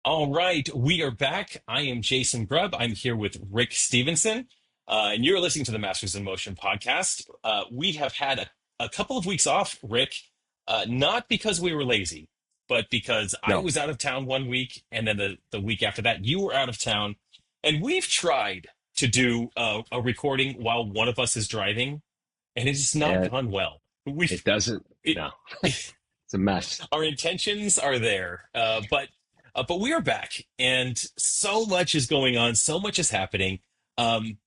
All right, we are back. I am Jason Grubb. I'm here with Rick Stevenson, and you're listening to the Masters in Motion podcast. We have had a couple of weeks off, Rick, not because we were lazy, but because I No, was out of town one week, and then the week after that, you were out of town. And we've tried to do a recording while one of us is driving, and it has not it, gone well. it We've doesn't. it, No, it's a mess. our intentions are there, but we are back, and so much is going on, so much is happening. Um,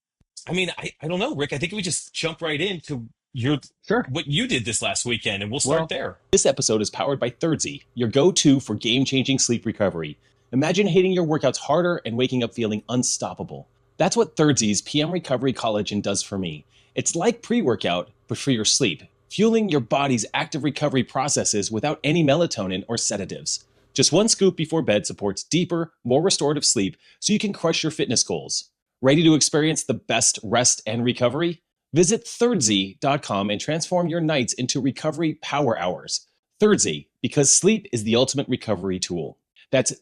I don't know, Rick. I think we just jump right into your Sure. what you did this last weekend, and we'll start Well, there. This episode is powered by Thirdzy, your go-to for game-changing sleep recovery. Imagine hitting your workouts harder and waking up feeling unstoppable. That's what Thirdzy's PM Recovery Collagen does for me. It's like pre-workout, but for your sleep, fueling your body's active recovery processes without any melatonin or sedatives. Just one scoop before bed supports deeper, more restorative sleep so you can crush your fitness goals. Ready to experience the best rest and recovery? Visit thirdzy.com and transform your nights into recovery power hours. Thirdzy, because sleep is the ultimate recovery tool. That's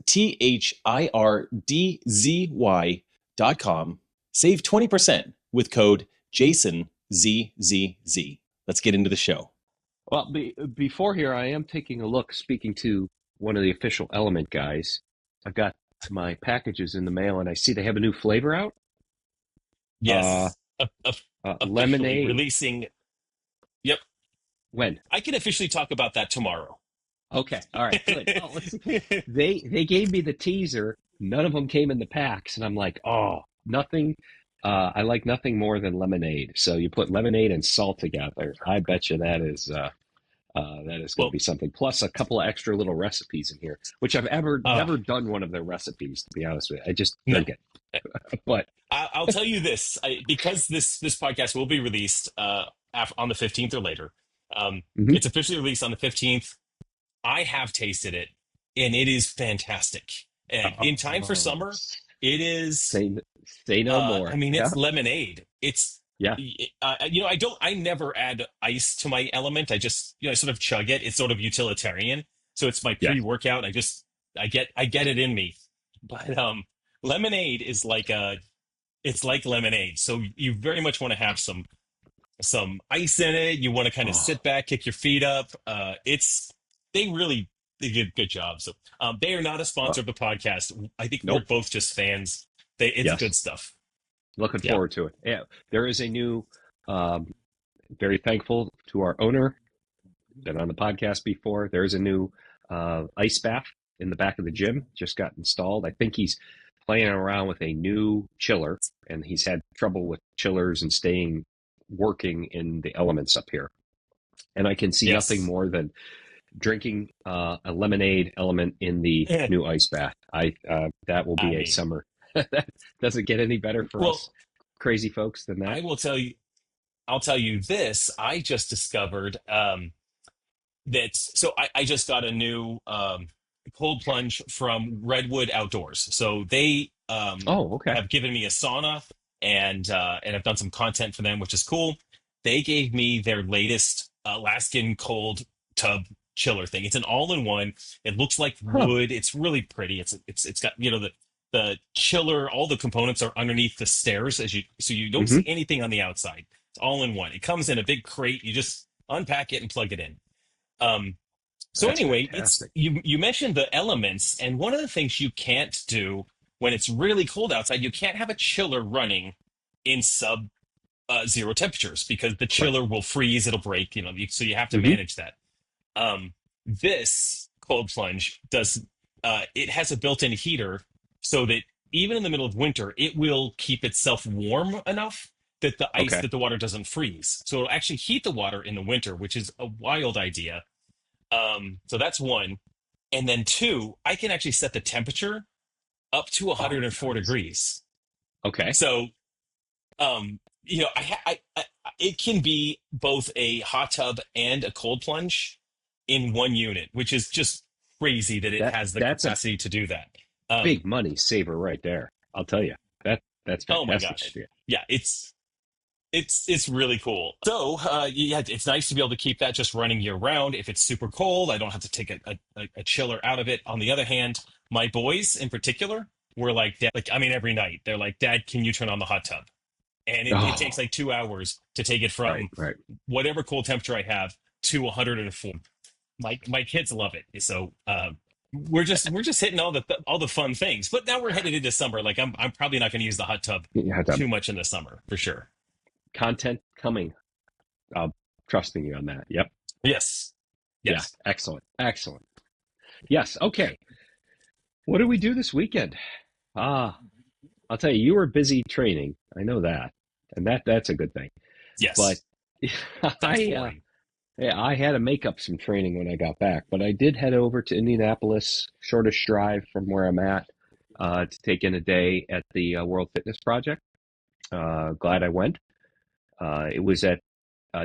thirdzy.com. Save 20% with code JASONZZZ. Let's get into the show. well. Before here, I am taking a look. Speaking to one of the official Element guys, I've got my packages in the mail, and I see they have a new flavor out. Uh, Yes, officially lemonade. releasing. Yep, When? I can officially talk about that tomorrow. Okay. All right. Good. Oh, they gave me the teaser. None of them came in the packs, and I'm like, oh, nothing. I like nothing more than lemonade. So you put lemonade and salt together. I bet you that is going to Well, be something. Plus a couple of extra little recipes in here, which I've ever uh, never done one of their recipes, to be honest with you. I just no. drink it. But I'll tell you this, because this podcast will be released on the 15th or later. mhm. It's officially released on the 15th. I have tasted it, and it is fantastic. And in time for Oh, summer, it is. say say no more. Yeah, It's lemonade. yeah, I never add ice to my element. I just, I sort of chug it. It's sort of utilitarian. So it's my yeah. pre-workout. I get it in me. But lemonade is it's like lemonade. So you very much want to have some ice in it. You want to kind of Oh, sit back, kick your feet up. They really they did a good job. So they are not a oh, sponsor of the podcast. I think we're nope. both just fans. It's good Yes, stuff. looking Yeah. forward to it. Yeah, there is a new. Um, very thankful to our owner. Been on the podcast before. There's a new ice bath in the back of the gym. Just got installed. I think he's playing around with a new chiller, and he's had trouble with chillers and staying working in the elements up here. And I can see nothing Yes. more than drinking a lemonade element in the Eh, new ice bath. I That will I be a mean, summer. That doesn't get any better for well, us crazy folks than I that. will tell you. I'll tell you this. I just discovered I just got a new cold plunge from Redwood Outdoors. So they Oh, okay. have given me a sauna, and I've done some content for them, which is cool. They gave me their latest Alaskan cold tub chiller thing. It's an all-in-one. It looks like Huh. wood. It's really pretty. It's got, the chiller, all the components are underneath the stairs, so you don't Hmm. see anything on the outside. It's all in one. It comes in a big crate. You just unpack it and plug it in. Um, so That's anyway, it's fantastic. you mentioned the elements, and one of the things you can't do when it's really cold outside, you can't have a chiller running in sub zero temperatures because the Right. chiller will freeze, it'll break, so you have to Hmm. manage that. This cold plunge does it has a built-in heater so that even in the middle of winter, it will keep itself warm enough that Okay. the water doesn't freeze. So it'll actually heat the water in the winter, which is a wild idea. So that's one. And then two, I can actually set the temperature up to Oh, 104 nice. degrees. Okay. So, it can be both a hot tub and a cold plunge in one unit, which is just crazy that it has the That's a capacity to do that. Um, big money saver right there. I'll tell you. That's oh my fantastic gosh. idea. Yeah, It's really cool. So yeah, it's nice to be able to keep that just running year round. If it's super cold, I don't have to take a chiller out of it. On the other hand, my boys in particular were like, Dad, like I mean, every night they're like, Dad, can you turn on the hot tub? And it takes Oh, like 2 hours to take it right, from right. whatever cold temperature I have to 104. My kids love it. So we're just hitting all the fun things. But now we're headed into summer. Like I'm probably not going to use the hot tub You have to too much in the summer for sure. content coming. Trusting you on that. Yep. Yes. Yeah. Yes. Excellent. Excellent. Yes. Okay. What did we do this weekend? Ah, I'll tell you, you were busy training. I know that, and that's a good thing. But Yes. Sounds I boring. yeah, I had to make up some training when I got back. But I did head over to Indianapolis, shortest drive from where I'm at, to take in a day at the World Fitness Project. Glad I went. It was at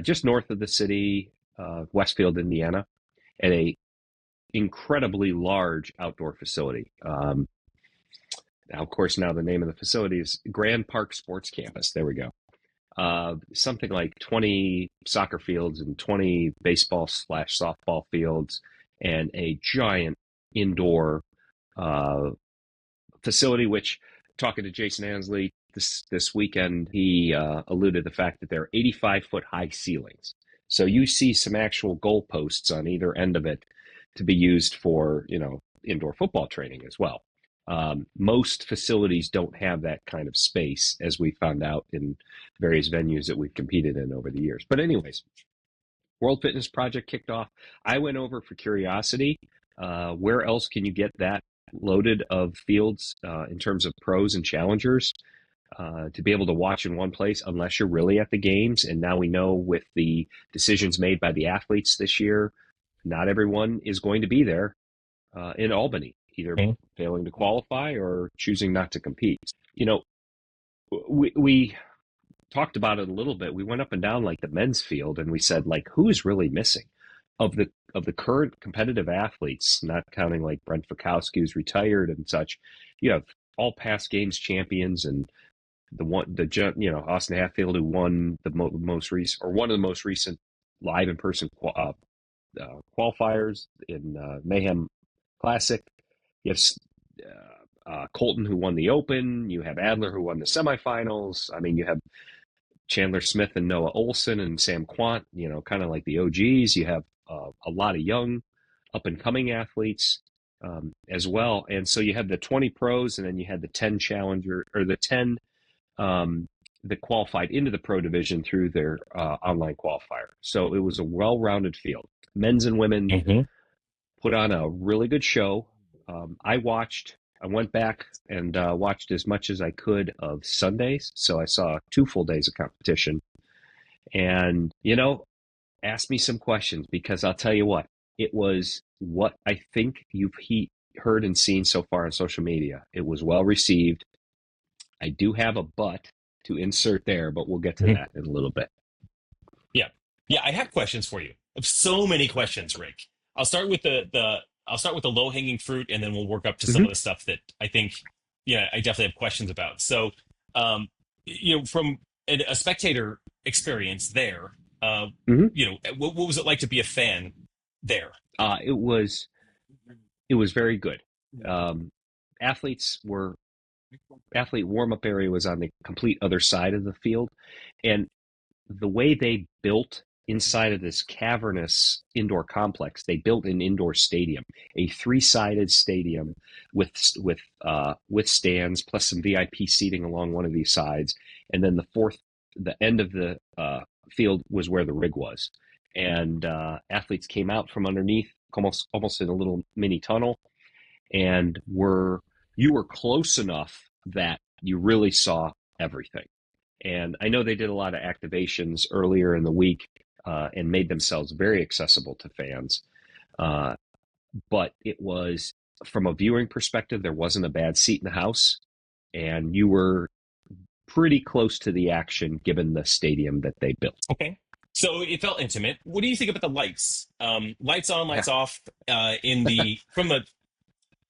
just north of the city, Westfield, Indiana, at a incredibly large outdoor facility. Now, of course, now the name of the facility is Grand Park Sports Campus. There we go. Something like 20 soccer fields and 20 baseball slash softball fields, and a giant indoor uh, facility. Which, talking to Jason Ansley this weekend, he alluded to the fact that there are 85-foot high ceilings. So you see some actual goalposts on either end of it to be used for indoor football training as well. Most facilities don't have that kind of space, as we found out in various venues that we've competed in over the years. But anyways, World Fitness Project kicked off. I went over for curiosity. Where else can you get that loaded of fields in terms of pros and challengers to be able to watch in one place, unless you're really at the games? And now we know, with the decisions made by the athletes this year, not everyone is going to be there in Albany, either Mhm. failing to qualify or choosing not to compete. You know, we talked about it a little bit. We went up and down like the men's field, and we said, like, who is really missing of the current competitive athletes, not counting like Brent Fikowski, who's retired and such. You have all past games champions, and Austin Hatfield, who won the most recent, or one of the most recent live in person qualifiers in Mayhem Classic. You have Colton, who won the Open. You have Adler, who won the semifinals. I mean, you have Chandler Smith and Noah Olson and Sam Quant, kind of like the OGs. You have a lot of young, up and coming athletes as well. And so you had the 20 pros, and then you had the 10 challenger, or the 10 that qualified into the pro division through their online qualifier. So it was a well rounded field. Men's and women Mhm. put on a really good show. I went back and watched as much as I could of Sundays. So I saw 2 full days of competition, and, asked me some questions, because I'll tell you what, it was what I think you've heard and seen so far on social media. It was well received. I do have a but to insert there, but we'll get to Mhm. that in a little bit. Yeah. Yeah, I have questions for you. I have so many questions, Rick. I'll start with the low-hanging fruit, and then we'll work up to some Mm-hmm. of the stuff that I think, yeah, I definitely have questions about. So, from a spectator experience there, Mm-hmm. what was it like to be a fan there? Uh, it was it was very good. Um, athletes were Athlete warm up area was on the complete other side of the field, and the way they built inside of this cavernous indoor complex, they built an indoor stadium, a three-sided stadium with stands plus some VIP seating along one of these sides, and then the end of the field was where the rig was, and athletes came out from underneath, almost in a little mini tunnel, and you were close enough that you really saw everything. And I know they did a lot of activations earlier in the week and made themselves very accessible to fans. Uh, but it was, from a viewing perspective, there wasn't a bad seat in the house, and you were pretty close to the action given the stadium that they built. Okay. So it felt intimate. What do you think about the lights? Lights on, Yeah, lights off. In the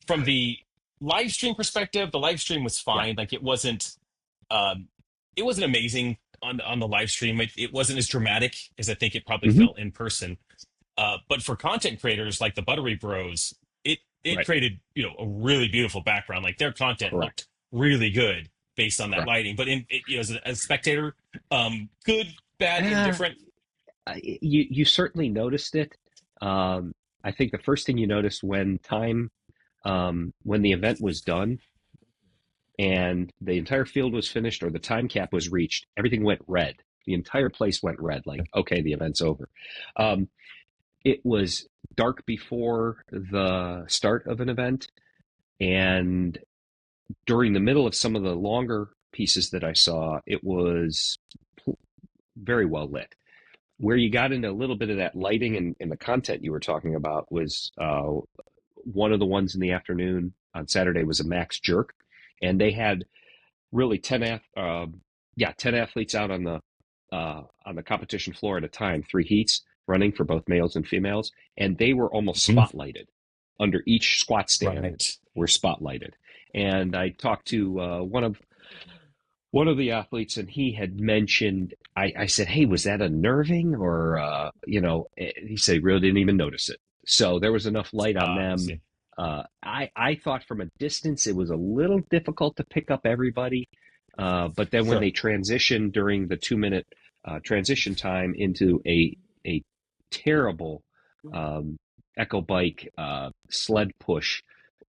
from the live stream perspective, the live stream was yeah, fine. Like um, it wasn't amazing. on the live stream. It wasn't as dramatic as I think it probably Hmm. felt in person. But for content creators like the Buttery Bros, it Right. created a really beautiful background. Like their content looked Correct. really good based on that Correct. lighting. But as a spectator, good, bad, Uh, indifferent. you certainly noticed it. I think the first thing you noticed when the event was done and the entire field was finished or the time cap was reached, everything went red. The entire place went red. Like, okay, the event's over. Um, it was dark before the start of an event, and during the middle of some of the longer pieces that I saw, it was very well lit. Where you got into a little bit of that lighting and the content you were talking about was one of the ones in the afternoon on Saturday was a max jerk, and they had really 10 athletes out on the competition floor at a time, 3 heats running for both males and females, and they were almost Mhm. spotlighted under each squat stand Right. were spotlighted. And I talked to one of the athletes, and he had mentioned. I said, "Hey, was that unnerving?" Or he said, he "Really didn't even notice it." So there was enough light on them. See. I thought from a distance it was a little difficult to pick up everybody, but then when Sure. they transitioned during the 2 minute transition time into a terrible um, echo bike sled push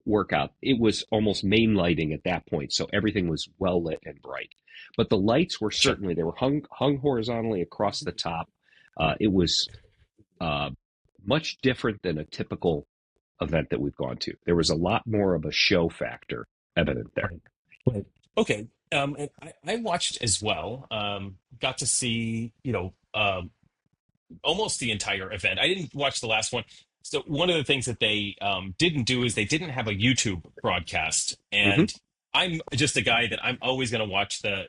workout, it was almost main lighting at that point, so everything was well lit and bright. But the lights were Sure. certainly they were hung horizontally across the top. It was uh, much different than a typical event that we've gone to. There was a lot more of a show factor evident there. Right. Right. Okay. And I watched as well. Got to see, almost the entire event. I didn't watch the last one. So one of the things that they didn't do is they didn't have a YouTube broadcast, Hmm. and I'm just a guy that I'm always going to watch the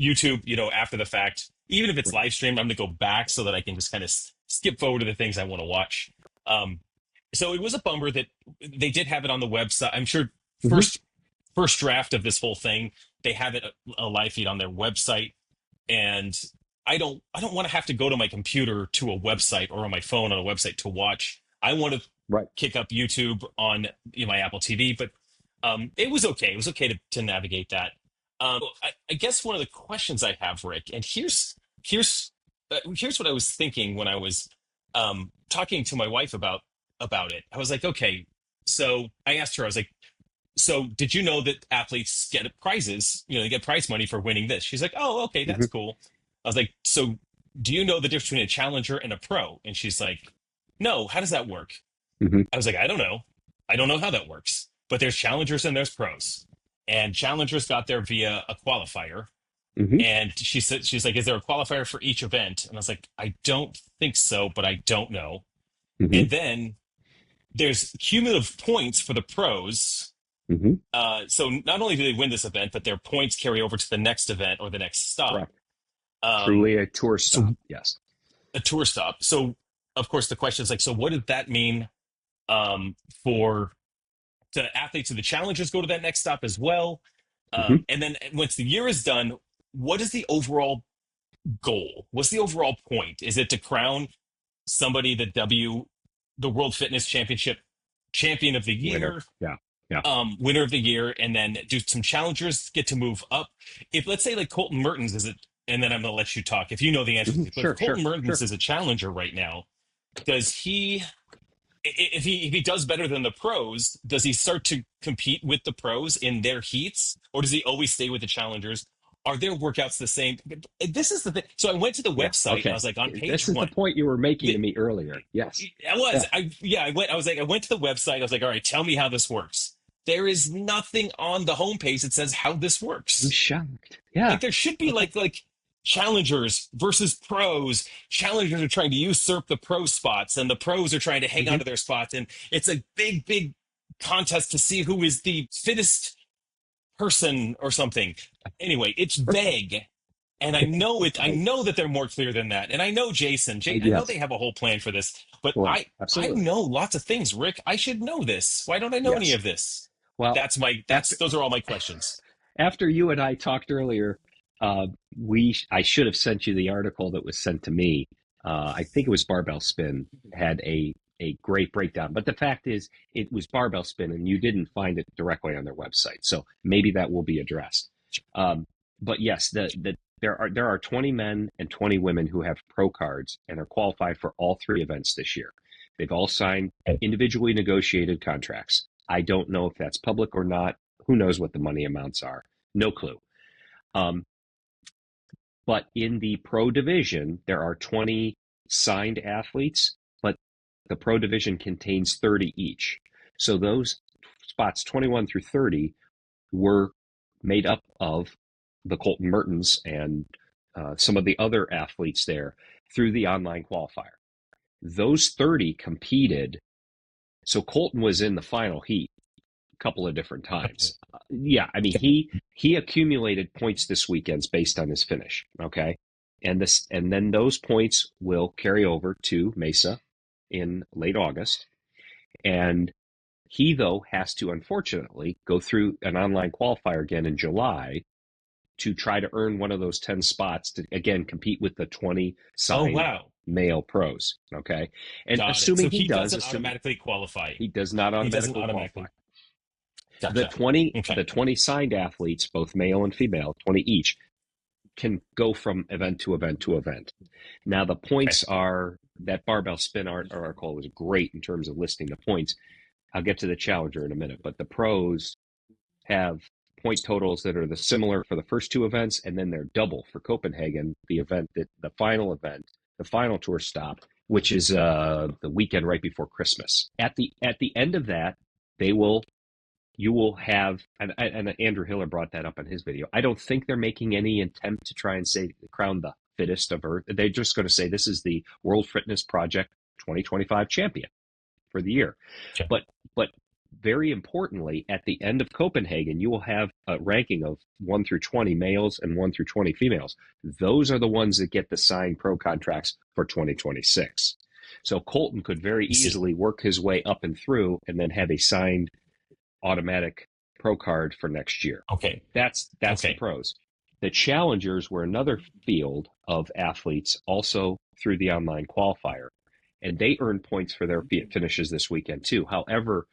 YouTube, after the fact, even if it's live streamed. I'm going to go back so that I can just kind of skip forward to the things I want to watch. Um, so it was a bummer that they did have it on the website. I'm sure Hmm. first draft of this whole thing, they have it a live feed on their website, and I don't want to have to go to my computer to a website or on my phone on a website to watch. I want to Right. kick up YouTube on my Apple TV, but it was okay. It was okay to navigate that. I guess one of the questions I have, Rick, and here's what I was thinking when I was talking to my wife about it. I was like, okay, so I asked her, I was like, so did you know that athletes get prizes? They get prize money for winning this. She's like, oh, okay, Hmm. that's cool. I was like, so do you know the difference between a challenger and a pro? And she's like, no, how does that work? Hmm. I was like, I don't know. I don't know how that works. But there's challengers and there's pros. And challengers got there via a qualifier. Hmm. And she's like, is there a qualifier for each event? And I was like, I don't think so, but I don't know. Hmm. And then there's cumulative points for the pros. Hmm. So not only do they win this event, but their points carry over to the next event or the next stop. Correct. Um, Truly a tour stop. so Yes. a tour stop. So of course the question is like, so what did that mean for the athletes? And the challengers go to that next stop as well? Hmm. And then once the year is done, what is the overall goal? What's the overall point? Is it to crown somebody the World Fitness Championship champion of the Winner. year, Yeah. Yeah. winner of the year, and then do some challengers get to move up? If let's say like Colton Mertens is it, and then I'm going to let you talk if you know the answer to Hmm. this, but if Sure. Colton Sure. Mertens Sure. is a challenger right now, does he? If he does better than the pros, does he start to compete with the pros in their heats, or does he always stay with the challengers? Are their workouts the same? This is the thing. So I went to the Yeah. website and I Okay. was like, on This page is the one, point you were making to the, me earlier. Yes. I Yeah. was, I yeah, I went. I was like, I went to the website. I was like, all right, tell me how this works. There is nothing on the homepage that says how this I'm works. shocked. Yeah. Like there should be Okay. like challengers versus pros. Challengers are trying to usurp the pro spots, and the pros are trying to hang on Hmm. to their spots. And it's a big contest to see who is the fittest person or something. Anyway, it's vague. And I know it. I Right. know that they're more clear than that. And I know Jason. I know they Yes. have a whole plan for this. But Right. I Absolutely. know lots of things, Rick. I should know this. Why don't I know any Yes. of this? Well, That's my. after Those are all my questions. after you and I talked earlier, Uh, I should have sent you the article that was sent to me. I think it was Barbell Spin had a great breakdown, but the fact is, it was Barbell Spin, and you didn't find it directly on their website. So maybe that will be addressed. But yes, there are 20 men and 20 women who have pro cards and are qualified for all three events this year. They've all signed individually negotiated contracts. I don't know if that's public or not. Who knows what the money amounts are? No clue. But in the pro division, there are 20 signed athletes, but the pro division contains 30 each. So those spots 21 through 30 were made up of the Colton Mertens and some of the other athletes there through the online qualifier. Those 30 competed. So Colton was in the final heat a couple of different times. Yeah, I mean, he accumulated points this weekend based on his finish. Okay. And then those points will carry over to Mesa in late August. And he, though, has to unfortunately go through an online qualifier again in July to try to earn one of those 10 spots to, again, compete with the 20 signed male pros. Okay. And Got assuming it. So he doesn't automatically qualify. He does not automatically qualify. Gotcha. The 20 signed athletes, both male and female, 20 each, can go from event to event to event. Now, the points are, that Barbell Spin article was great in terms of listing the points. I'll get to the challenger in a minute, but the pros have point totals that are similar for the first two events, and then they're double for Copenhagen, the final tour stop, which is the weekend right before Christmas. At the end of that, you will have, and Andrew Hiller brought that up in his video. I don't think they're making any attempt to try and crown the fittest of Earth. They're just going to say this is the World Fitness Project 2025 champion for the year. Okay. But very importantly, at the end of Copenhagen, you will have a ranking of 1 through 20 males and 1 through 20 females. Those are the ones that get the signed pro contracts for 2026. So Colton could very easily work his way up and through and then have a signed automatic pro card for next year. Okay. That's the pros. The challengers were another field of athletes also through the online qualifier, and they earned points for their finishes this weekend too. However,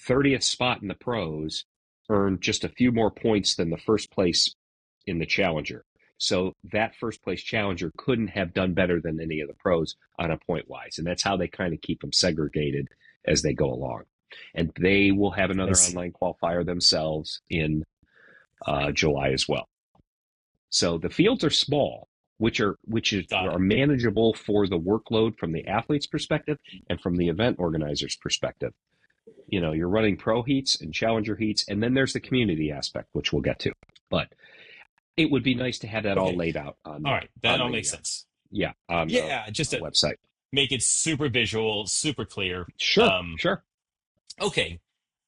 30th spot in the pros earned just a few more points than the first place in the challenger. So that first place challenger couldn't have done better than any of the pros on a point wise. And that's how they kind of keep them segregated as they go along. And they will have another online qualifier themselves in July as well. So the fields are small, which are manageable for the workload from the athlete's perspective and from the event organizer's perspective. You know, you're running pro heats and challenger heats, and then there's the community aspect, which we'll get to. But it would be nice to have that all laid out on. All right, that all makes sense. Yeah, just a website. Make it super visual, super clear. Sure, sure. Okay,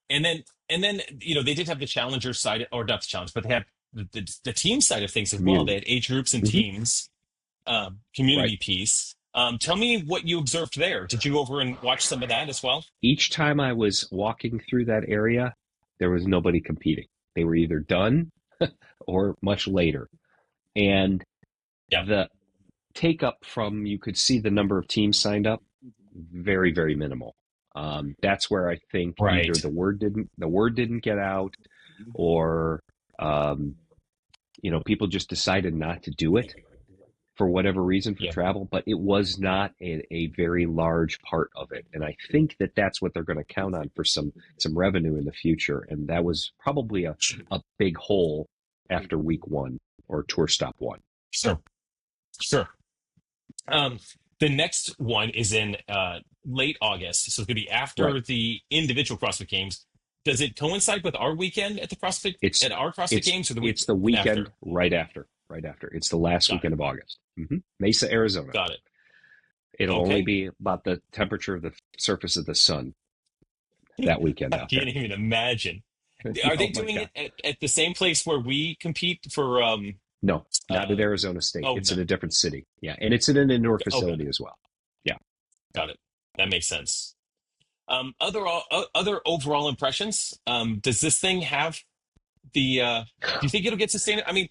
and then they did have the challenger side, or not the challenge, but they have the team side of things as well. They had age groups and teams, community piece. Tell me what you observed there. Did you go over and watch some of that as well? Each time I was walking through that area, there was nobody competing. They were either done or much later. And the take up from, you could see the number of teams signed up, very, very minimal. That's where I think either the word didn't get out, or people just decided not to do it for whatever reason for travel, but it was not a very large part of it. And I think that's what they're going to count on for some revenue in the future. And that was probably a big hole after week one or tour stop one. Sure. The next one is in late August. So it's going to be after the individual CrossFit Games. Does it coincide with our weekend at the CrossFit Games, or it's the weekend after? Right after. It's the last weekend of August. Mesa, Arizona. Got it. It'll only be about the temperature of the surface of the sun that weekend. I can't even imagine. Are they doing it at the same place where we compete for? No, not at Arizona State. It's in a different city. Yeah, and it's in an indoor facility as well. Yeah. Got it. That makes sense. Other overall impressions. Does this thing have the? Do you think it'll get sustained? I mean,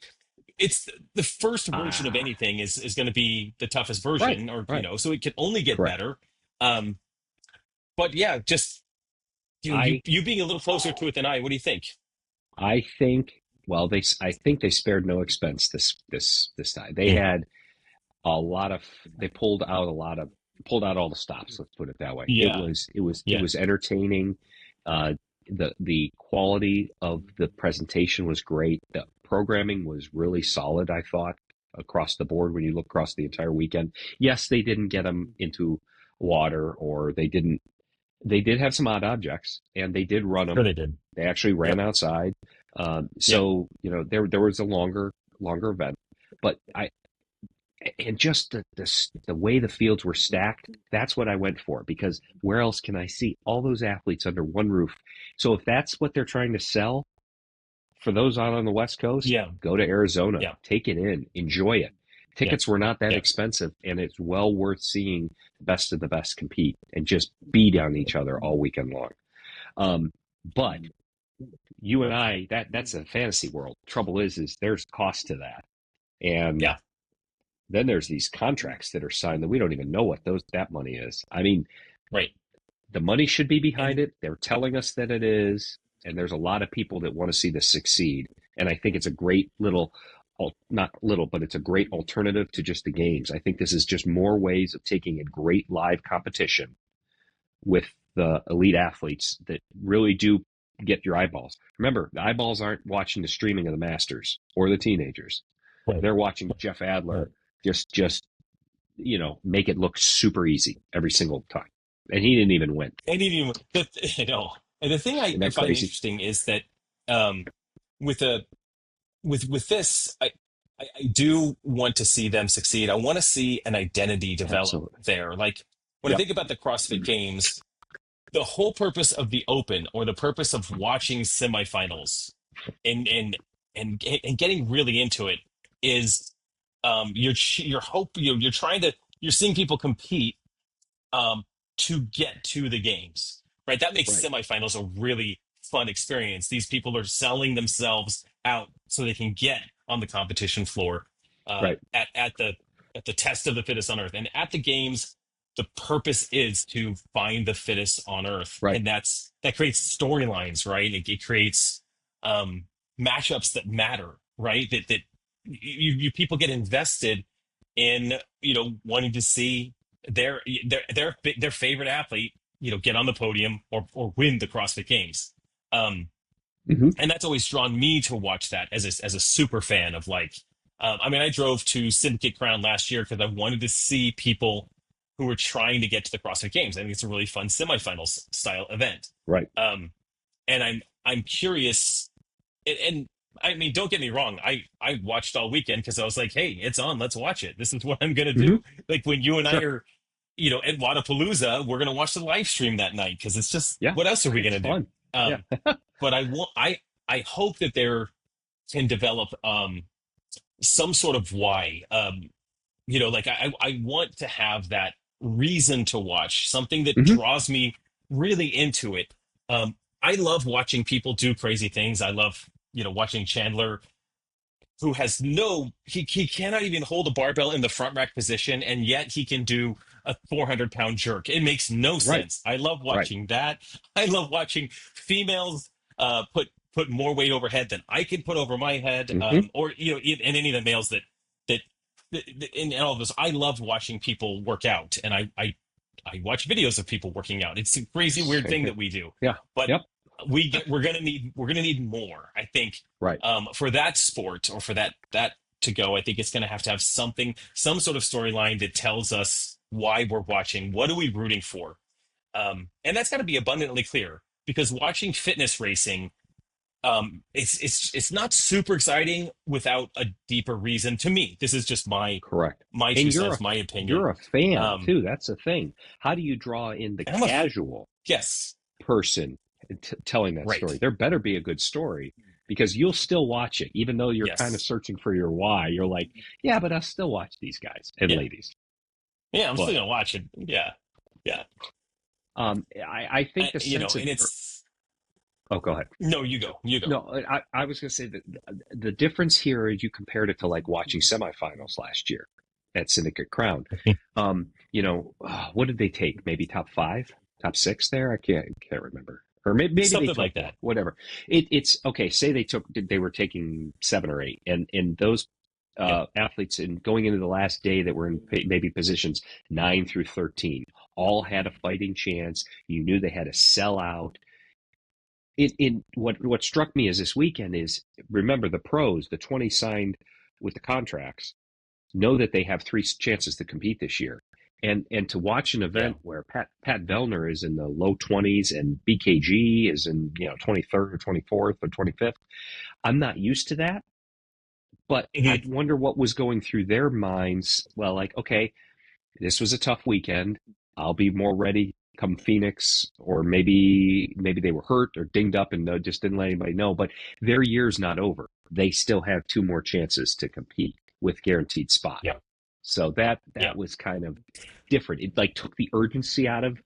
it's the first version of Ah, anything is going to be the toughest right, version, or right, so it can only get correct. better. Um, but yeah, just I you being a little closer to it than I. What do you think? I think well I think they spared no expense this time. They Mm. had a lot of they pulled out all the stops. Let's put it that way. Yeah, It yeah, was entertaining. The quality of the presentation was great. The programming was really solid. I thought across the board when you look across the entire weekend. Yes, they didn't get them into water, or they didn't. They did have some odd objects, and they did run sure them. they did. They actually ran Yep, outside. yep, So there was a longer event, but I and just the way the fields were stacked, that's what I went for, because where else can I see all those athletes under one roof? So if that's what they're trying to sell for those out on the West Coast, yeah, go to Arizona, yeah, take it in, enjoy it. yeah, Tickets were not that yeah. expensive, and it's well worth seeing the best of the best compete and just beat on each other all weekend long. Um, but you and I, that's a fantasy world. Trouble is there's cost to that, and Yeah, then there's these contracts that are signed that we don't even know what that money is. I mean, right. the money should be behind And it. They're telling us that it is, and there's a lot of people that want to see this succeed. And I think it's a great little, not little, but it's a great alternative to just the games. I think this is just more ways of taking a great live competition with the elite athletes that really do get your eyeballs. Remember, the eyeballs aren't watching the streaming of the Masters or the teenagers. right, They're watching Jeff right. Adler just make it look super easy every single time. And he didn't even win. And even and the thing Isn't I that find crazy? interesting is that um, with a with this, I do want to see them succeed. I want to see an identity develop Absolutely. there. Like when I Yep. think about the CrossFit Games, the whole purpose of the Open, or the purpose of watching semifinals and and getting really into it, is you're trying to, you're seeing people compete um, to get to the games, right? That makes Right. semifinals a really fun experience. These people are selling themselves out so they can get on the competition floor Right. at the test of the fittest on earth. And at the games, the purpose is to find the fittest on earth, Right. and that creates storylines, right? It creates um, matchups that matter, right? That you people get invested in, wanting to see their favorite athlete, get on the podium or win the CrossFit Games. Um, Hmm. and that's always drawn me to watch that as a super fan of, like, I mean, I drove to Syndicate Crown last year because I wanted to see people who were trying to get to the CrossFit Games. I think it's a really fun semifinals style event. Right. Um, and I'm curious, and I mean, don't get me wrong. I watched all weekend because I was like, hey, it's on. Let's watch it. This is what I'm gonna Hmm. do. Like when you and I Sure. are, at Wadapalooza, we're gonna watch the live stream that night because it's just, Yeah. what else are we It's gonna do? fun. Yeah. Um, but I hope that there can develop some sort of why. Like I want to have that reason to watch something that Hmm. draws me really into it. I love watching people do crazy things. I love, watching Chandler, who has he cannot even hold a barbell in the front rack position, and yet he can do a 400-pound jerk. It makes no Right. sense. I love Right. watching that. I love watching females put more weight overhead than I can put over my head, Hmm. or and any of the males that in all of this. I love watching people work out, and I watch videos of people working out. It's a crazy weird Same thing here. that we do, Yeah. but Yep. we're gonna need more, I think, Right. for that sport, or for that to go. I think it's gonna have to have some sort of storyline that tells us why we're watching. What are we rooting for? And that's got to be abundantly clear, because watching fitness racing, it's not super exciting without a deeper reason. To me, this is just Correct. my two And cents, my opinion. you're a fan Um, too. That's the thing. How do you draw in the and casual yes, person telling that right, story? There better be a good story, because you'll still watch it, even though you're kind of yes, searching for your why. You're like, yeah, but I'll still watch these guys and yeah, ladies. yeah. I'm still But gonna watch it. Yeah, yeah. I think the sense of And it's Oh, go ahead. No, you go. You go. No, I was going to say that the difference here is you compared it to like watching semifinals last year at Syndicate Crown. What did they take? Maybe top five, top six there? I can't remember. Or maybe they Something took like more, that. whatever. It's okay. Say they were taking seven or eight, and those Yep. athletes in going into the last day that were in maybe positions 9 through 13 all had a fighting chance. You knew they had to sell out. What struck me is this weekend is, remember, the pros, the 20 signed with the contracts, know that they have three chances to compete this year. And to watch an Yeah. event where Pat Vellner is in the low 20s and BKG is in 23rd or 24th or 25th, I'm not used to that. But I Mhm. wonder what was going through their minds. Well, like, okay, this was a tough weekend. I'll be more ready come Phoenix, or maybe they were hurt or dinged up and just didn't let anybody know. But their year's not over. They still have two more chances to compete with guaranteed spot. Yeah. So that Yeah. was kind of different. It like took the urgency out of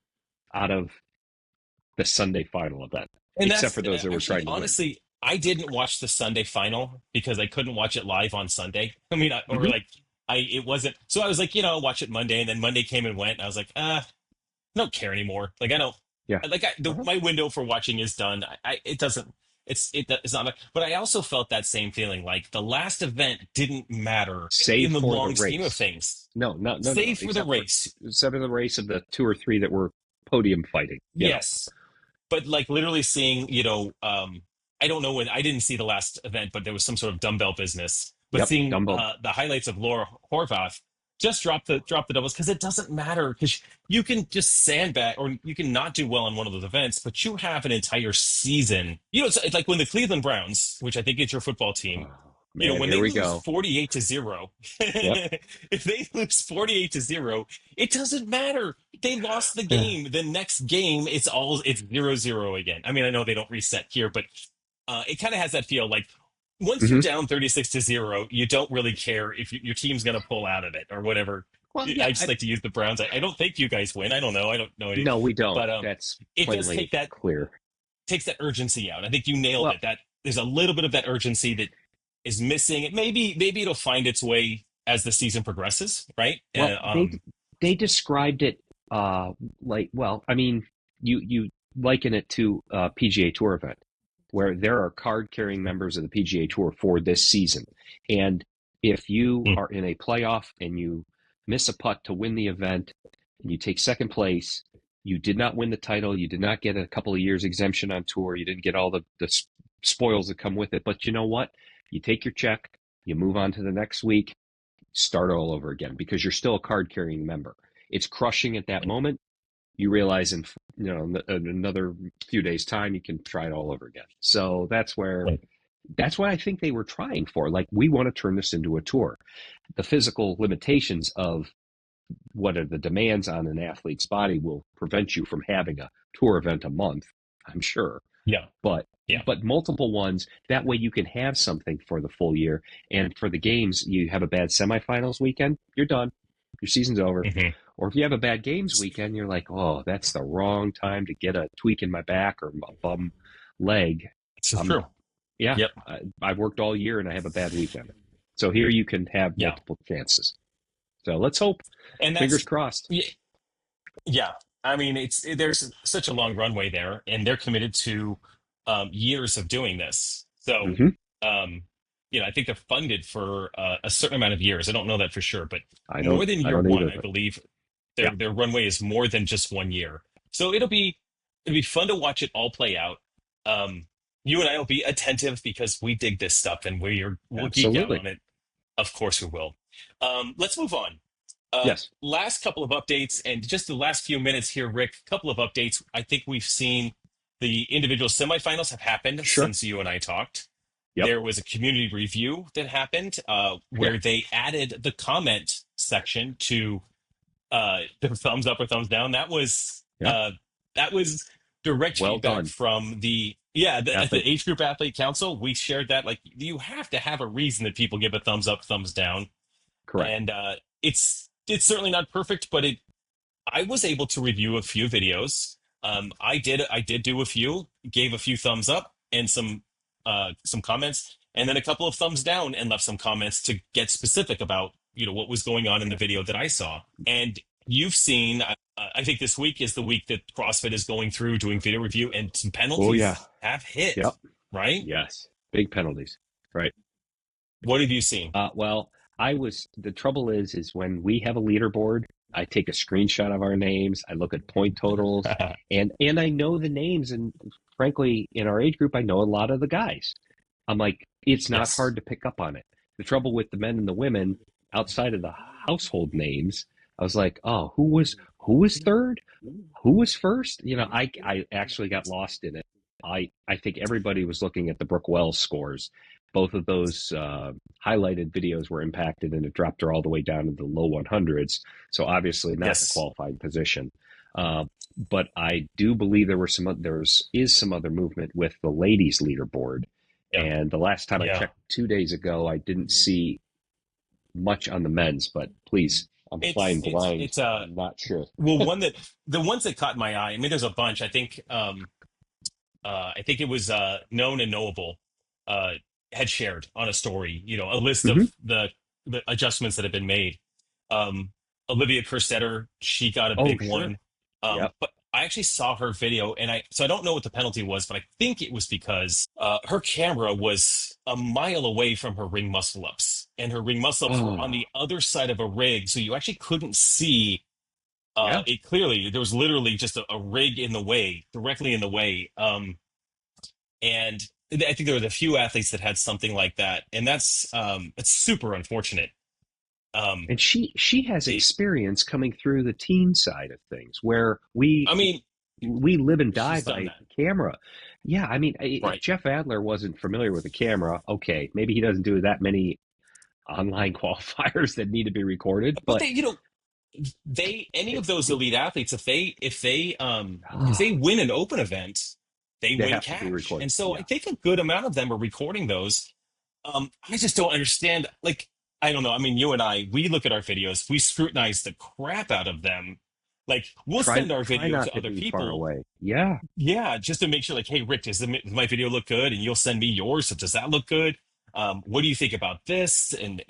the Sunday final event, And except that's for those that were actually, trying to win. honestly, I didn't watch the Sunday final because I couldn't watch it live on Sunday. I mean, or Hmm. like, it wasn't. So I was like, watch it Monday, and then Monday came and went. And I was like, I don't care anymore. Like, I don't Yeah. like Uh-huh. my window for watching is done. It doesn't. It's not. But I also felt that same feeling. Like the last event didn't matter Save in the for the long scheme of race. things, No, save for the except for race. the race of the two or three that were podium fighting. Yes, but like literally seeing, I don't know when I didn't see the last event, but there was some sort of dumbbell business. But Yep, seeing Dumbo. the highlights of Laura Horvath just drop the doubles because it doesn't matter because you can just sandbag or you can not do well on one of those events, but you have an entire season. It's like when the Cleveland Browns, which I think is your football team, Oh, man, when here they we lose go. 48-0, Yep. if they lose 48-0, it doesn't matter. They lost the Yeah. game. The next game, it's 0-0 again. I mean, I know they don't reset here, but it kind of has that feel like once you're Hmm. down 36-0, you don't really care if your team's going to pull out of it or whatever. Well, I yeah. just like to use the Browns. I don't think you guys win. I don't know. I don't know any, No, we don't. but That's it does plainly clear. takes that urgency out. I think you nailed Well, it. That there's a little bit of that urgency that is missing. Maybe it'll find its way as the season progresses, right? well, they described it like, well, I mean, you liken it to a PGA Tour event where there are card carrying members of the PGA Tour for this season, and if you Mm. are in a playoff and you miss a putt to win the event and you take second place, you did not win the title, you did not get a couple of years exemption on tour, you didn't get all the spoils that come with it, but you know what? You take your check, you move on to the next week, start all over again because you're still a card carrying member. It's crushing at that moment. You realize in in another few days time you can try it all over again. So Right. that's what I think they were trying for. Like, we want to turn this into a tour. The physical limitations of what are the demands on an athlete's body will prevent you from having a tour event a month, I'm sure. Yeah. But Yeah. multiple ones, that way you can have something for the full year. And for the games, you have a bad semifinals weekend, you're done. Your season's over. Hmm. Or if you have a bad games weekend, you're like, oh, that's the wrong time to get a tweak in my back or a bum leg. It's Um, true. yeah, Yep. I've worked all year and I have a bad weekend. So here you can have Yeah. multiple chances. So let's hope. And Fingers that's crossed. yeah. Yeah. I mean, there's such a long runway there, and they're committed to years of doing this. So, Hmm. um, I think they're funded for a certain amount of years. I don't know that for sure, but more than I year don't one, either, I but believe yeah. their runway is more than just 1 year. So it'll be fun to watch it all play out. Um, you and I will be attentive because we dig this stuff and we'll geek out Absolutely. on it. Of course we will. Let's move on. Yes. Last couple of updates, and just the last few minutes here, Rick. Couple of updates. I think we've seen the individual semifinals have happened Sure. since you and I talked. Yep. There was a community review that happened Yeah. where they added the comment section to the thumbs up or thumbs down. Yeah. That was direct Well feedback done, from at the athlete. age group athlete council. We shared that like you have to have a reason that people give a thumbs up, thumbs down, Correct. and it's certainly not perfect, but I was able to review a few videos. I did do a few, gave a few thumbs up and some comments, and then a couple of thumbs down, and left some comments to get specific about what was going on in the video that I saw. And you've seen, I think this week is the week that CrossFit is going through doing video review, and some Oh yeah. penalties have hit, Yep. right? Yes. Big penalties. Right. What have you seen? Well, the trouble is when we have a leaderboard, I take a screenshot of our names, I look at point totals, and I know the names, and frankly, in our age group, I know a lot of the guys. I'm like, it's not Yes. hard to pick up on it. The trouble with the men and the women, outside of the household names, I was like, oh, who was third? Who was first? I actually got lost in it. I think everybody was looking at the Brooke Wells scores. Both of those highlighted videos were impacted, and it dropped her all the way down to the low 100s. So obviously not the Yes. qualifying position. But I do believe there is some other movement with the ladies leaderboard. Yeah. And the last time I Yeah. checked 2 days ago, I didn't see much on the men's. But please, I'm flying blind. It's I'm not sure. well, the ones that caught my eye. I mean, there's a bunch. I think it was known and knowable had shared on a story, a list Hmm. of the adjustments that have been made. Olivia Kerstetter, she got a Oh, big sure. one. Yep. But I actually saw her video, and I don't know what the penalty was, but I think it was because her camera was a mile away from her ring muscle ups, and her ring muscle ups were on Oh, the other side of a rig, so you actually couldn't see yeah. it clearly. There was literally just a rig in the way, directly in the way. And I think there was a few athletes that had something like that, and it's super unfortunate. Um, And she has it, experience coming through the teen side of things, where we I mean, we live and die she's done by that, camera. Yeah, I mean, if right? Jeff Adler wasn't familiar with the camera, okay, maybe he doesn't do that many online qualifiers that need to be recorded, But but they any it, of those it, elite athletes, if they win an open event, they they win have to be cash, recorded. and so I Yeah. think a good amount of them are recording those. I just don't understand. Like, I don't know. I mean, you and I, we look at our videos, we scrutinize the crap out of them. Like, we'll Try send our try video not to to other be far people, away. Yeah. yeah, just to make sure, like, hey, Rick, does my video look good? And you'll send me yours. So does that look good? What do you think about this? And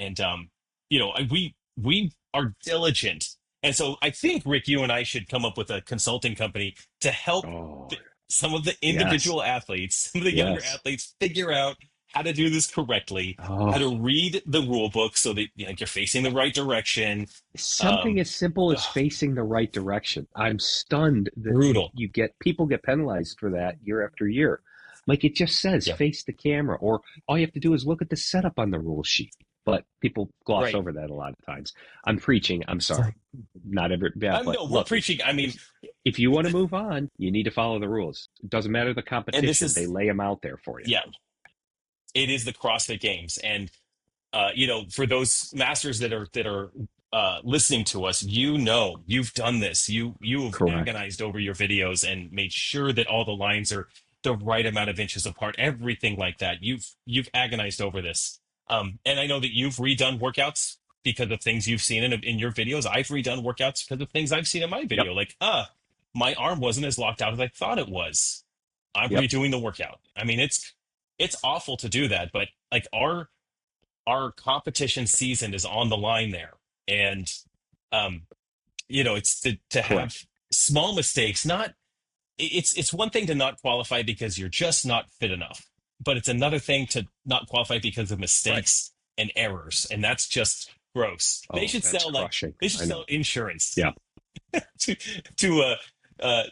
we are diligent. And so I think, Rick, you and I should come up with a consulting company to help Oh, th- some of the yes. individual athletes, some of the younger Yes. athletes, figure out how to do this correctly, how Oh, to read the rule book so that you're facing the right direction. something Um, as simple as ugh, facing the right direction. I'm stunned that brutal. people get penalized for that year after year. Like, it just says Yeah, face the camera, or all you have to do is look at the setup on the rule sheet. But people gloss right. over that a lot of times. I'm preaching. I'm sorry. Not every, yeah, but No, we're look, preaching. I mean, if you want to move on, you need to follow the rules. It doesn't matter the and this competition. They is, lay them out there for you. yeah, it is the CrossFit Games, and for those masters that are listening to us, you've done this. You've Correct. agonized over your videos and made sure that all the lines are the right amount of inches apart. Everything like that. You've agonized over this. And I know that you've redone workouts because of things you've seen in your videos. I've redone workouts because of things I've seen in my Yep. video. Like, my arm wasn't as locked out as I thought it was. I'm Yep. redoing the workout. I mean, it's awful to do that, but like our competition season is on the line there, and um it's to have Correct. small mistakes. Not It's one thing to not qualify because you're just not fit enough, but it's another thing to not qualify because of Right. mistakes and errors, and that's just gross. They Oh, should that's sell crushing. I sell know. insurance Yeah. to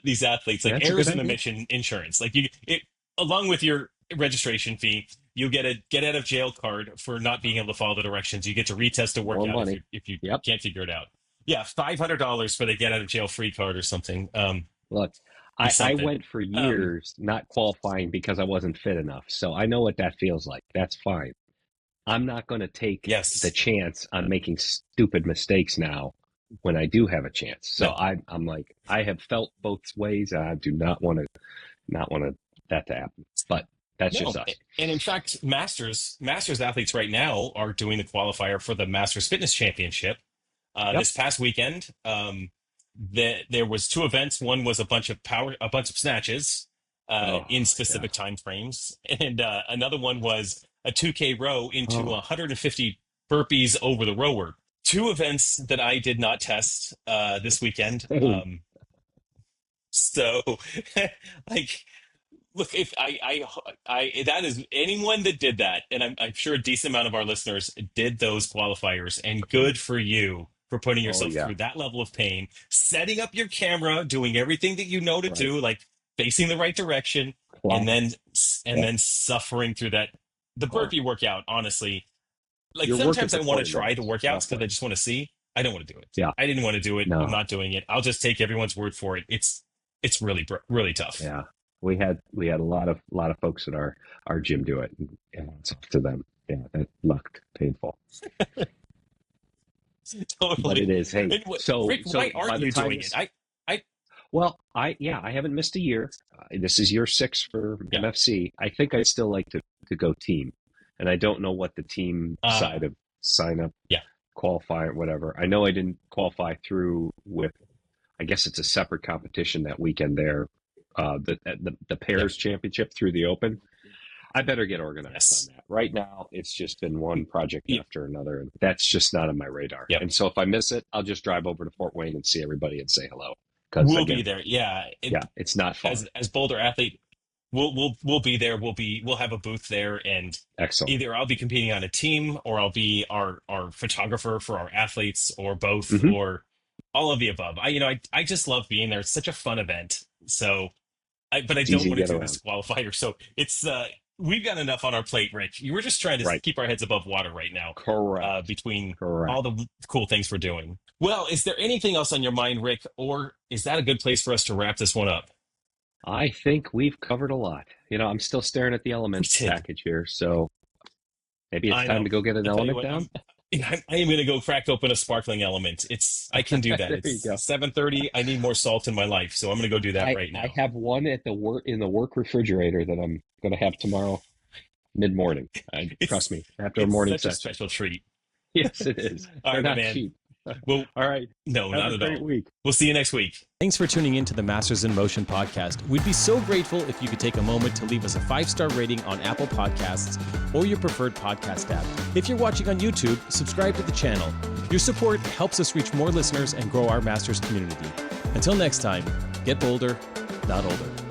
these athletes, like That's a good errors in idea. omission insurance. Like, along with your registration fee, you get a get out of jail card for not being able to follow the directions. You get to retest a More workout if money. you Yep. can't figure it out. Yeah, $500 for the get out of jail free card or something. Look, Be I something. went for Um, years not qualifying because I wasn't fit enough. So I know what that feels like. That's fine. I'm not going to take the yes. chance on making stupid mistakes now when I do have a chance. So No. I'm like, I have felt both ways. And I do not want that to happen. But that's just No. us. And in fact, Masters athletes right now are doing the qualifier for the Masters Fitness Championship Yep. this past weekend. there was two events. One was a bunch of snatches in specific time frames, and another one was a 2K row into 150 burpees over the rower. Two events that I did not test this weekend. So, like, look, if that is anyone that did that, and I'm sure a decent amount of our listeners did those qualifiers, and good for you for putting yourself through that level of pain, setting up your camera, doing everything that you know to do, like facing the right direction, and then suffering through that. The burpee workout, honestly, like sometimes I want to try the workouts because I just want to see. I don't want to do it. Yeah. I didn't want to do it. No. I'm not doing it. I'll just take everyone's word for it. It's really tough. Yeah. We had a lot of folks at our gym do it, and it's up to them. Yeah, that looked painful. Totally. But it is. Hey, so Rick, why aren't you doing it? I haven't missed a year. This is year 6 for MFC. I think I'd still like to go team, and I don't know what the team side of sign up, qualify or whatever. I know I didn't qualify through with. I guess it's a separate competition that weekend there. The pairs championship through the Open. I better get organized on that. Right now, it's just been one project after another, and that's just not on my radar. Yep. And so if I miss it, I'll just drive over to Fort Wayne and see everybody and say hello. We'll be there. Yeah. It's not fun. As Boulder athlete, we'll be there. We'll have a booth there, and excellent. Either I'll be competing on a team, or I'll be our photographer for our athletes, or both, or all of the above. I just love being there. It's such a fun event. So, but I don't want to do this qualifier. So it's we've got enough on our plate, Rick. You were just trying to keep our heads above water right now. Correct. Between all the cool things we're doing. Well, is there anything else on your mind, Rick, or is that a good place for us to wrap this one up? I think we've covered a lot. I'm still staring at the elements package here, so maybe it's time to go get an element down. I am going to go crack open a sparkling element. I can do that. It's 7:30. I need more salt in my life, so I'm going to go do that right now. I have one in the work refrigerator that I'm going to have tomorrow mid-morning. Trust me, after a morning session. It's such a special treat. Yes, it is. All right, man. Cheap. Well, all right. No, not at all. Week. We'll see you next week. Thanks for tuning in to the Masters in Motion podcast. We'd be so grateful if you could take a moment to leave us a 5-star rating on Apple Podcasts or your preferred podcast app. If you're watching on YouTube, subscribe to the channel. Your support helps us reach more listeners and grow our Masters community. Until next time, get bolder, not older.